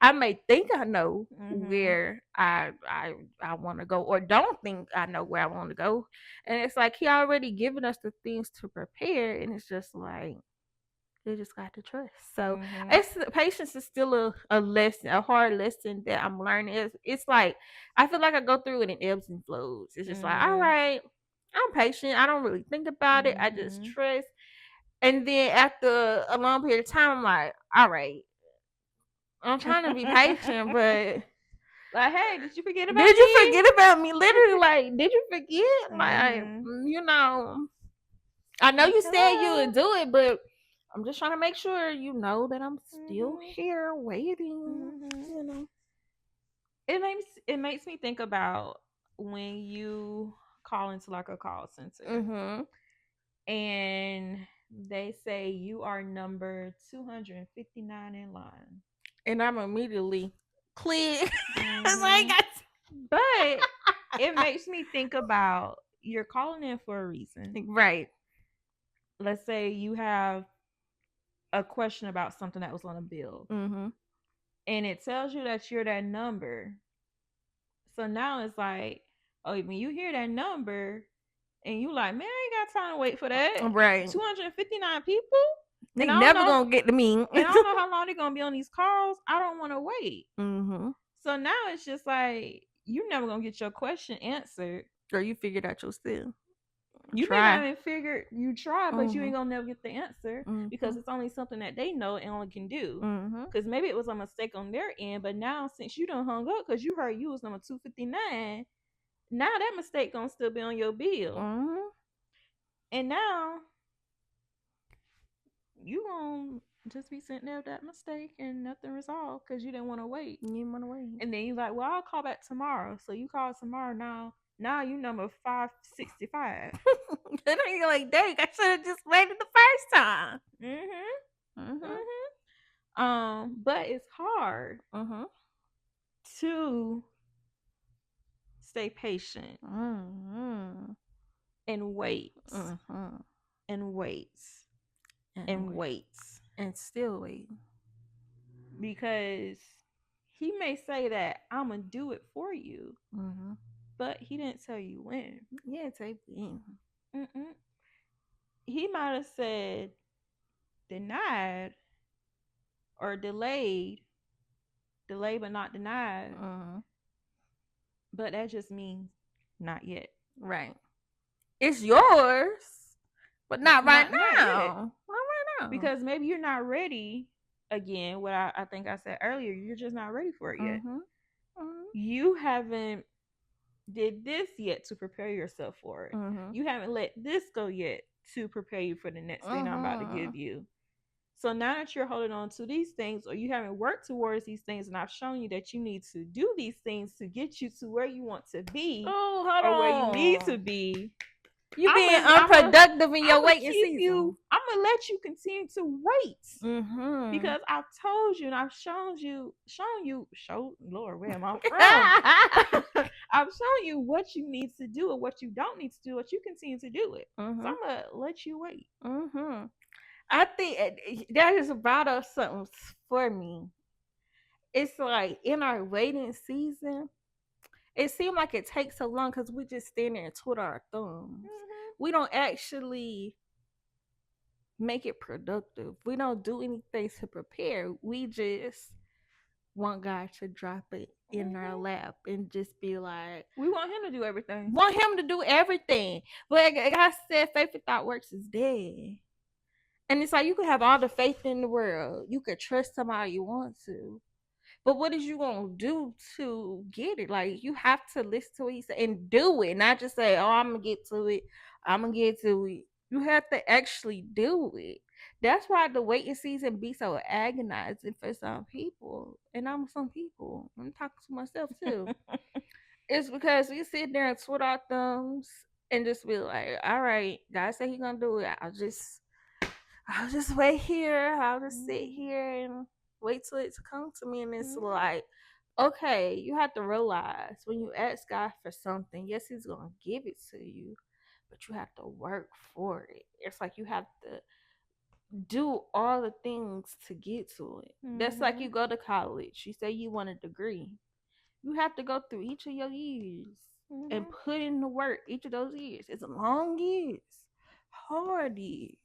I may think I know where I want to go, or don't think I know where I want to go. And it's like he already given us the things to prepare, and it's just like, you just got to trust. So patience is still a lesson, a hard lesson that I'm learning. It's like, I feel like I go through it in ebbs and flows. It's just like, all right, I'm patient. I don't really think about it. I just trust. And then after a long period of time, I'm like, all right, I'm trying to be patient, but Like, hey, did you forget about me? Did you forget about me? Literally, like, did you forget? Like, you know, I know you said you would do it, but I'm just trying to make sure you know that I'm still here waiting. You know, it makes me think about when you call into like a call center, and they say you are number 259 in line, and I'm immediately click. Like, but it makes me think about you're calling in for a reason, right? Let's say you have a question about something that was on a bill, and it tells you that you're that number. So now it's like, oh, when you hear that number and you like, man, I ain't got time to wait for that. Right. 259 people? They never gonna get to me. And I don't know how long they're gonna be on these calls. I don't want to wait. Mm-hmm. So now it's just like, you're never gonna get your question answered. Or you figured out yourself. You may not even figure you try, but you ain't gonna never get the answer because it's only something that they know and only can do. Because maybe it was a mistake on their end, but now since you done hung up because you heard you was number 259, now that mistake gonna still be on your bill. And now you gonna just be sitting there with that mistake and nothing resolved because you didn't want to wait. You didn't want to wait. And then you're like, well, I'll call back tomorrow. So you call tomorrow now. Now you number 565. Then you're like, dang, I should have just waited the first time. But it's hard to stay patient and wait and wait and wait and still wait, because he may say that I'm gonna do it for you, but he didn't tell you when. Yeah, tell you when. He might have said denied or delayed but not denied, but that just means not yet. Right. It's yours, but not right now. Not right now. Because maybe you're not ready. Again, what I think I said earlier, you're just not ready for it yet. You haven't did this yet to prepare yourself for it. You haven't let this go yet to prepare you for the next thing I'm about to give you. So now that you're holding on to these things, or you haven't worked towards these things, and I've shown you that you need to do these things to get you to where you want to be, or where you need to be. You being unproductive in your waiting season. I'm gonna let you continue to wait because I've told you and I've shown you. Lord, where am I from? I've shown you what you need to do and what you don't need to do, but you continue to do it. So I'm gonna let you wait. I think that is brought up something for me. It's like in our waiting season, it seems like it takes so long because we just stand there and twiddle our thumbs. We don't actually make it productive. We don't do anything to prepare. We just want God to drop it in our lap and just be like, we want him to do everything. Want him to do everything. But like I said, faith without works is dead. And it's like you can have all the faith in the world. You could trust somebody you want to. But what is you gonna do to get it? Like you have to listen to what he said and do it, not just say, "Oh, I'm gonna get to it. I'm gonna get to it." You have to actually do it. That's why the waiting season be so agonizing for some people, and I'm some people. I'm talking to myself too. It's because we sit there and twiddle our thumbs and just be like, "All right, God said He gonna do it. I'll just wait here. I'll just sit here and wait till it to come to me." And it's like, okay, you have to realize when you ask God for something, yes, He's gonna give it to you, but you have to work for it. It's like you have to do all the things to get to it. That's like you go to college. You say you want a degree. You have to go through each of your years and put in the work each of those years. It's long years, hard years.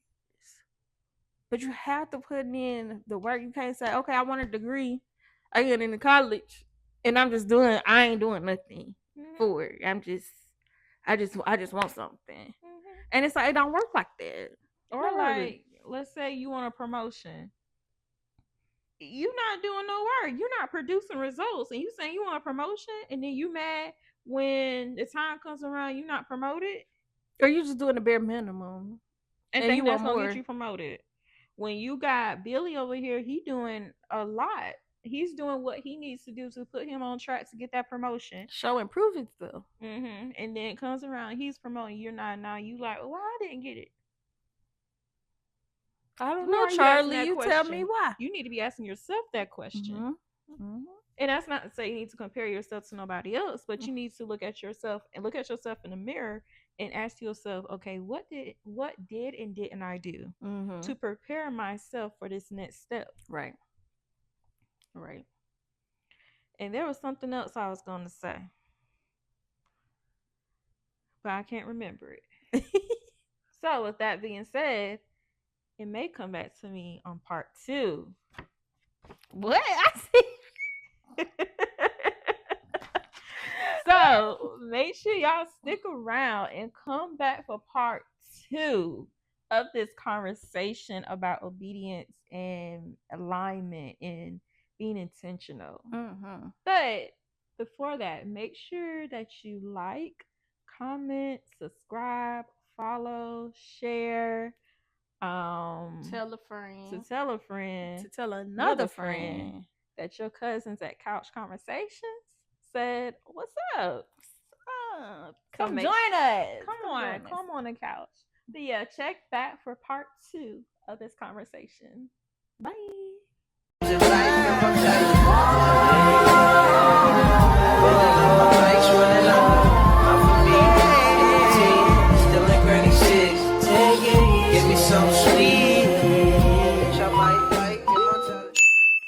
But you have to put in the work. You can't say, okay, I want a degree. I get into college and I ain't doing nothing for it. I just want something. And it's like, it don't work like that. Or like, let's say you want a promotion you not doing no work. You're not producing results. And you saying you want a promotion and then you mad when the time comes around you not promoted? Or you just doing the bare minimum. And think that's gonna get you promoted. When you got Billy over here, he doing a lot. He's doing what he needs to do to put him on track to get that promotion. Show improving stuff. And then it comes around, he's promoting, you're not. Now you like, well, I didn't get it. I don't know, Charlie. You tell me why. You need to be asking yourself that question. And that's not to say you need to compare yourself to nobody else, but you need to look at yourself and look at yourself in the mirror and ask yourself, okay, what did and didn't I do to prepare myself for this next step? Right. And there was something else I was going to say, but I can't remember it. So with that being said, it may come back to me on part 2. What? I see. So make sure y'all stick around and come back for part 2 of this conversation about obedience and alignment and being intentional. But before that, make sure that you like, comment, subscribe, follow, share. Tell a friend. To tell a friend. To tell another friend. That your cousins at Couch Conversations said, what's up? Come join us. Come on the couch. But yeah, check back for part 2 of this conversation. Bye.